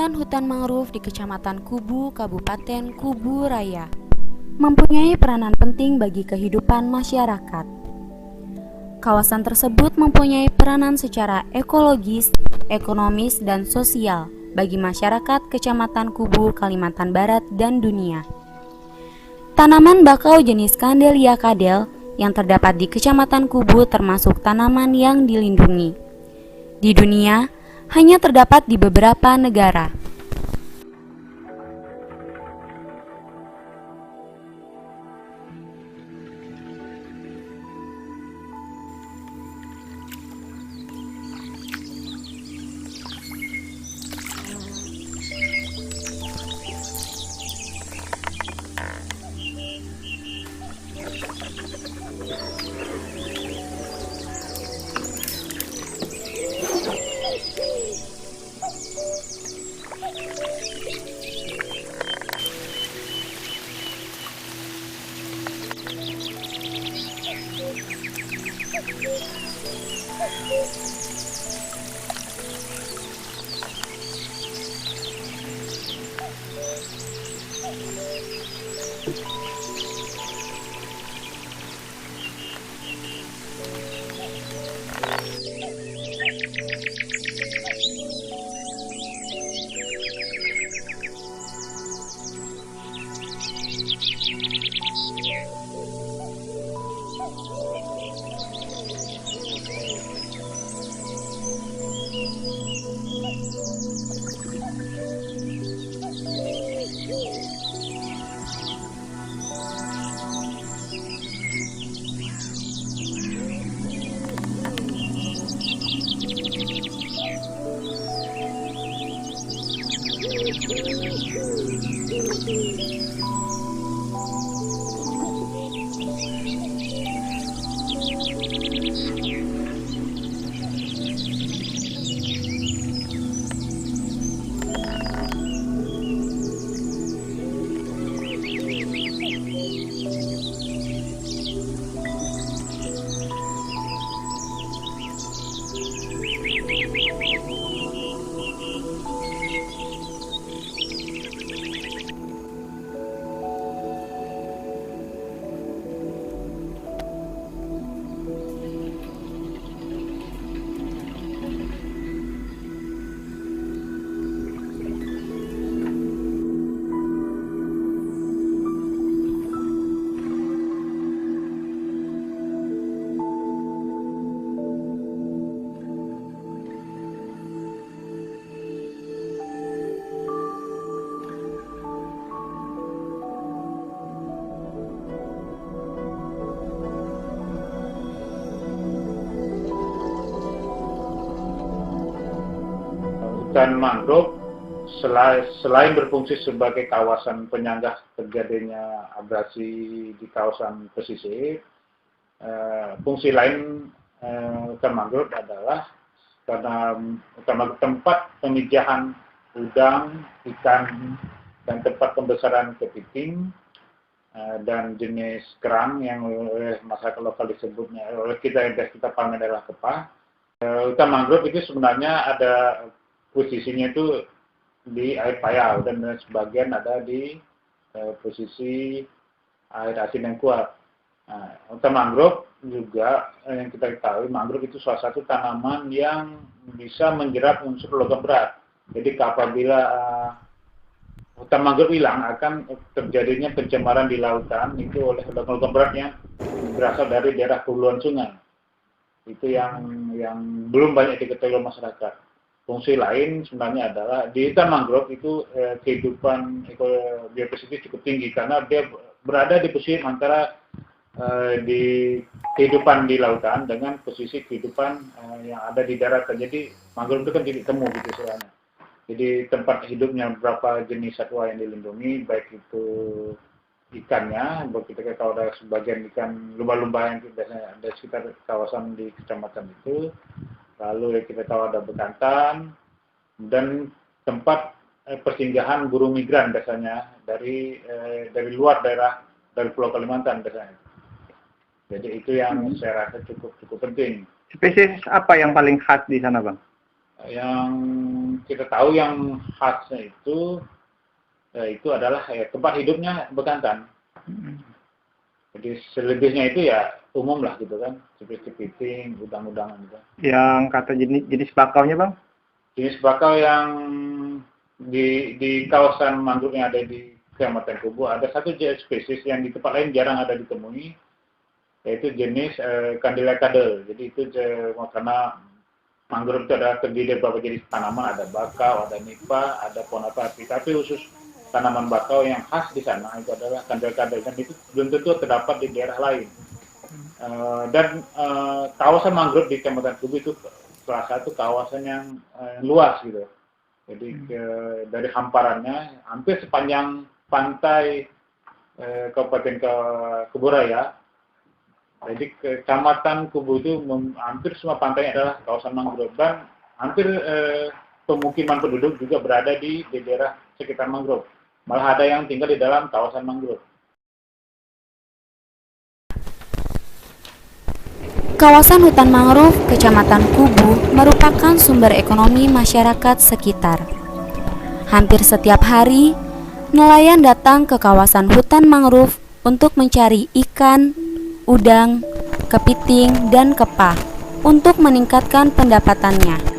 Kawasan hutan mangrove di Kecamatan Kubu, Kabupaten Kubu Raya, mempunyai peranan penting bagi kehidupan masyarakat. Kawasan tersebut mempunyai peranan secara ekologis, ekonomis, dan sosial bagi masyarakat Kecamatan Kubu, Kalimantan Barat, dan dunia. Tanaman bakau jenis Candelia kadel yang terdapat di Kecamatan Kubu termasuk tanaman yang dilindungi. Di dunia, hanya terdapat di beberapa negara. Hutan mangrove selain berfungsi sebagai kawasan penyangga terjadinya abrasi di kawasan pesisir, fungsi lain hutan mangrove adalah karena tempat pemijahan udang, ikan, dan tempat pembesaran kepiting dan jenis kerang yang oleh masyarakat lokal disebutnya oleh kita pahami adalah kepah. Hutan mangrove itu sebenarnya ada posisinya itu di air payau dan sebagian ada di posisi air asin yang kuat. Hutan mangrove juga yang kita ketahui, mangrove itu salah satu tanaman yang bisa menjerat unsur logam berat. Jadi apabila hutan mangrove hilang akan terjadinya pencemaran di lautan itu oleh logam berat yang berasal dari daerah huluan sungai. Itu yang belum banyak diketahui oleh masyarakat. Fungsi lain sebenarnya adalah di hutan mangrove itu kehidupan biodiversitas cukup tinggi karena dia berada di posisi antara di kehidupan di lautan dengan posisi kehidupan yang ada di darat. Jadi mangrove itu kan titik temu gitu istilahnya. Jadi tempat hidupnya berapa jenis satwa yang dilindungi, baik itu ikannya, kita tahu ada sebagian ikan lumba-lumba yang biasanya ada sekitar kawasan di kecamatan itu. Lalu kita tahu ada bekantan dan tempat persinggahan burung migran biasanya dari luar daerah dari Pulau Kalimantan biasanya. Jadi itu yang saya rasa cukup penting. Spesies apa yang paling khas di sana, Bang? Yang kita tahu yang khasnya itu adalah tempat hidupnya bekantan. Jadi selebihnya itu ya umum lah gitu kan, seperti kepiting, udang-udangan gitu. Yang kata jenis bakaunya Bang? Jenis bakau yang di kawasan mangrove yang ada di Kecamatan Kubu ada satu spesies yang di tempat lain jarang ada ditemui, yaitu jenis Candida cadel. Jadi itu karena mangrove itu ada terdiri dari beberapa jenis tanaman, ada bakau, ada nipah, ada ponatapi. Tapi khusus tanaman bakau yang khas di sana itu adalah Candida cadel, dan itu belum tentu terdapat di daerah lain. Kawasan mangrove di Kecamatan Kubu itu salah satu kawasan yang luas gitu. Jadi dari hamparannya hampir sepanjang pantai Kabupaten Kuburaya. Jadi Kecamatan Kubu itu hampir semua pantainya adalah kawasan mangrove, dan hampir pemukiman penduduk juga berada di daerah sekitar mangrove. Malah ada yang tinggal di dalam kawasan mangrove. Kawasan hutan mangrove Kecamatan Kubu merupakan sumber ekonomi masyarakat sekitar. Hampir setiap hari, nelayan datang ke kawasan hutan mangrove untuk mencari ikan, udang, kepiting, dan kepah untuk meningkatkan pendapatannya.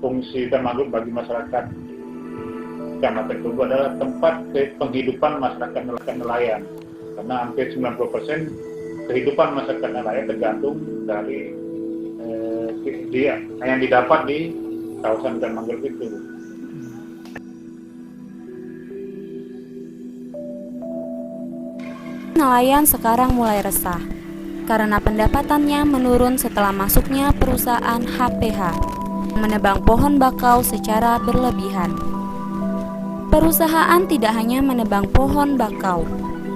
Fungsi hutan mangrove bagi masyarakat Kecamatan Kubu adalah tempat penghidupan masyarakat nelayan, karena hampir 90% kehidupan masyarakat nelayan tergantung dari yang didapat di kawasan hutan mangrove itu. Nelayan sekarang mulai resah karena pendapatannya menurun setelah masuknya perusahaan HPH menebang pohon bakau secara berlebihan. Perusahaan tidak hanya menebang pohon bakau,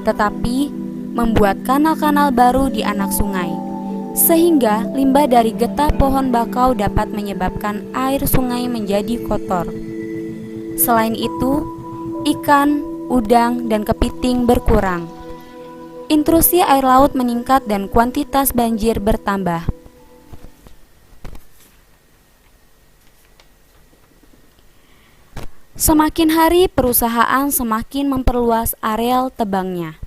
tetapi membuat kanal-kanal baru di anak sungai, sehingga limbah dari getah pohon bakau dapat menyebabkan air sungai menjadi kotor. Selain itu, ikan, udang, dan kepiting berkurang. Intrusi air laut meningkat dan kuantitas banjir bertambah. Semakin hari, perusahaan semakin memperluas areal tebangnya.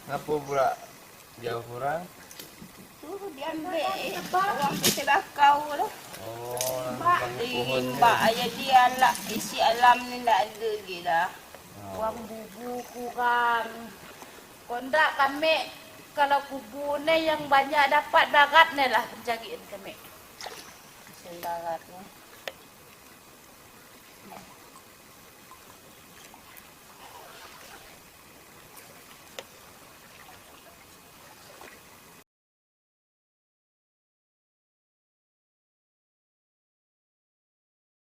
Ngapa pula jauh kurang? Tuh diambil orang kecilakau lah. Oh, Mbak di mbak aja dia lah isi alam ni tak ada lagi dah. Wang bubu kurang. Kondak kami kalau kubu ni yang banyak dapat darat ni lah pencarian kami. Hasil darat ni.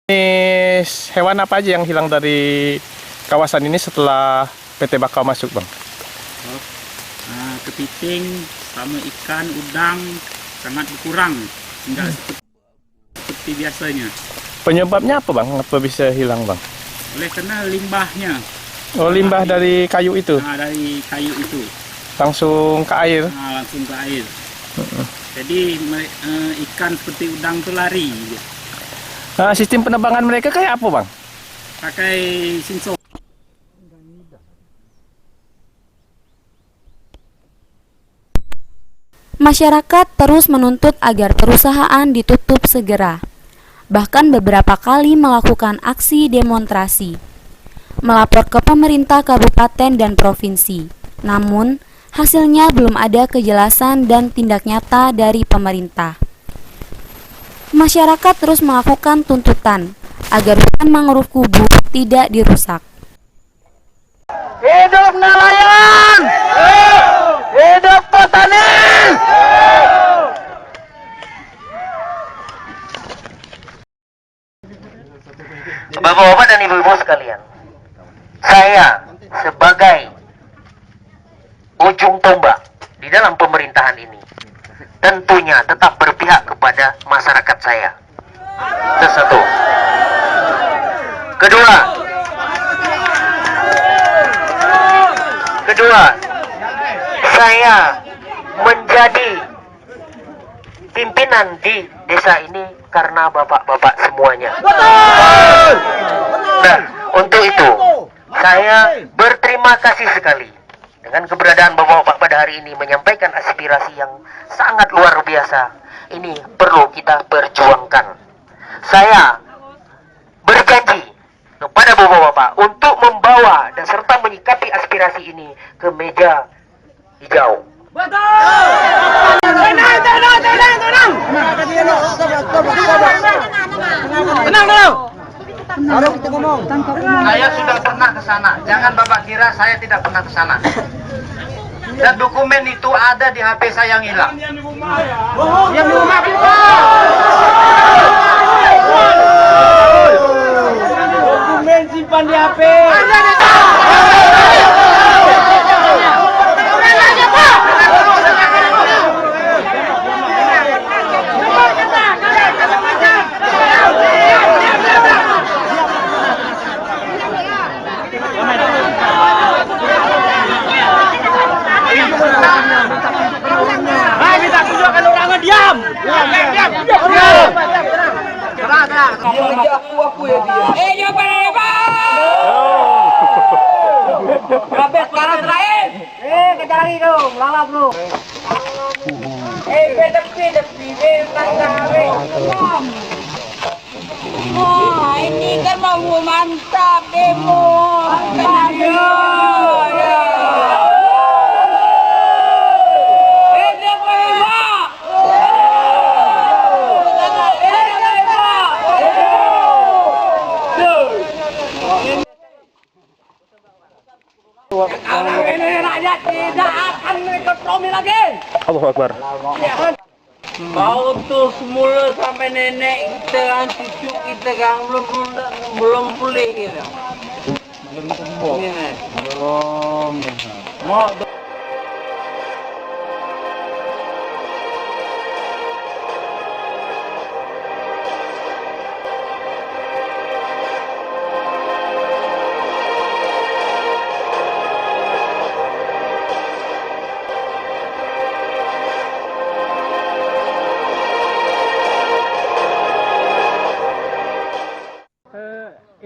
Jenis hewan apa aja yang hilang dari kawasan ini setelah PT Bakau masuk, Bang? Kepiting sama ikan udang sangat berkurang, enggak seperti biasanya. Penyebabnya apa, Bang? Apa bisa hilang, Bang? Oleh karena limbahnya. Oh, limbah dari kayu itu Dari kayu itu langsung ke air. langsung ke air. Jadi ikan seperti udang itu lari. Sistem penerbangan mereka kayak apa, Bang? Pakai sensor. Masyarakat terus menuntut agar perusahaan ditutup segera. Bahkan beberapa kali melakukan aksi demonstrasi, melapor ke pemerintah kabupaten dan provinsi. Namun, hasilnya belum ada kejelasan dan tindak nyata dari pemerintah. Masyarakat terus melakukan tuntutan agar hutan mangrove Kubu tidak dirusak. Hidup nelayan! Hidup petani! Bapak-bapak dan ibu-ibu sekalian, saya sebagai ujung tombak di dalam pemerintahan ini tentunya tetap berpihak kepada masyarakat saya. Itu satu. Kedua, saya menjadi pimpinan di desa ini karena bapak-bapak semuanya. Nah, untuk itu saya berterima kasih sekali dengan keberadaan bapak-bapak pada hari ini menyampaikan aspirasi yang sangat luar biasa. Ini perlu kita perjuangkan. Saya berjanji kepada bapak-bapak untuk membawa dan serta menyikapi aspirasi ini ke meja hijau. Saya sudah pernah ke sana. Jangan Bapak kira saya tidak pernah ke sana. Dan dokumen itu ada di HP saya yang hilang. Dokumen simpan di HP. Kejar lagi dong, lalap lu. Ini kan mau mantap demo. Rakyat tidak akan kompromi lagi. Allahu Akbar. Mau tuh semula sampai nenek kita kan, cucu kita kan belum pulih gitu. Belum sembuh. Belum. Mau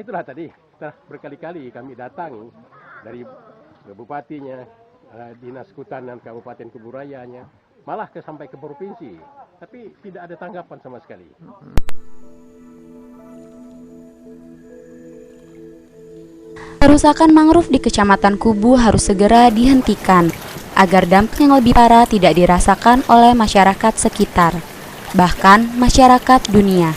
Itulah tadi, setelah berkali-kali kami datang dari bupatinya, Dinas Kehutanan Kabupaten Kubu Rayanya, malah sampai ke provinsi, tapi tidak ada tanggapan sama sekali. Kerusakan mangrove di Kecamatan Kubu harus segera dihentikan agar dampak yang lebih parah tidak dirasakan oleh masyarakat sekitar, bahkan masyarakat dunia.